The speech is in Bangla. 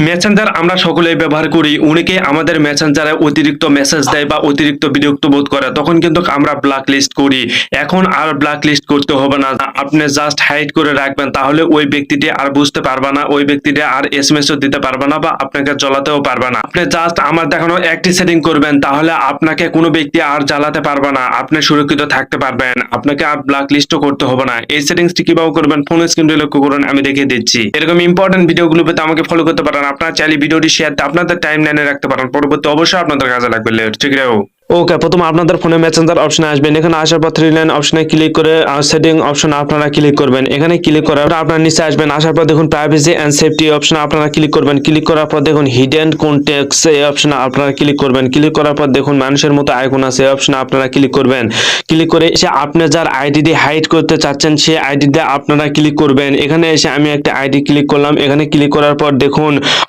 মেসেঞ্জার আমরা সকলেই ব্যবহার করি। অনেকে আমাদের মেসেঞ্জারে অতিরিক্ত মেসেজ দেয় বা অতিরিক্ত বিরক্ত বোধ করে, তখন কিন্তু আমরা ব্ল্যাক লিস্ট করি। এখন আর ব্ল্যাক লিস্ট করতে হবে না, আপনি জাস্ট হাইড করে রাখবেন, তাহলে ওই ব্যক্তিটি আর বুঝতে পারবে না, ওই ব্যক্তিটি আর এসএমএসও দিতে পারবে না বা আপনাকে জ্বালাতেও পারবে না। আপনি জাস্ট আমার দেখানো একটি সেটিং করবেন, তাহলে আপনাকে কোনো ব্যক্তি আর জ্বালাতে পারবে না, আপনি সুরক্ষিত থাকতে পারবেন, আপনাকে আর ব্ল্যাক লিস্টও করতে হবে না। এই সেটিংসটি কিভাবে করবেন ফোন স্ক্রিনে লক্ষ্য করুন, আমি দেখিয়ে দিচ্ছি। এরকম ইম্পর্টেন্ট ভিডিওগুলো পেতে আমাকে ফলো করতে পারেন। আপনারা চাইলে ভিডিওটি শেয়ার আপনাদের টাইম লাইনে রাখতে পারেন, পরবর্তী অবশ্যই আপনাদের কাজে লাগবে। ঠিক আছে। ওকে, প্রথমে আপনাদের ফোনে মেসেঞ্জার অপশনে আসবেন। এখানে আসার পর থ্রি লাইন অপশনে ক্লিক করে সেটিং অপশনে আপনারা ক্লিক করবেন। এখানে ক্লিক করার পর আপনারা নিচে আসবেন, আসার পর দেখুন প্রাইভেসি এন্ড সেফটি অপশনে আপনারা ক্লিক করবেন। ক্লিক করার পর দেখুন হিডেন কন্টেক্টস এই অপশনে আপনারা ক্লিক করবেন। ক্লিক করার পর দেখুন মানুষের মতো আইকন আছে, এই অপশনে আপনারা ক্লিক করবেন। ক্লিক করে এসে আপনি যার আইডি দিয়ে হাইড করতে চাচ্ছেন সেই আইডি দিয়ে আপনারা ক্লিক করবেন। এখানে এসে আমি একটা আইডি ক্লিক করলাম। এখানে ক্লিক করার পর দেখুন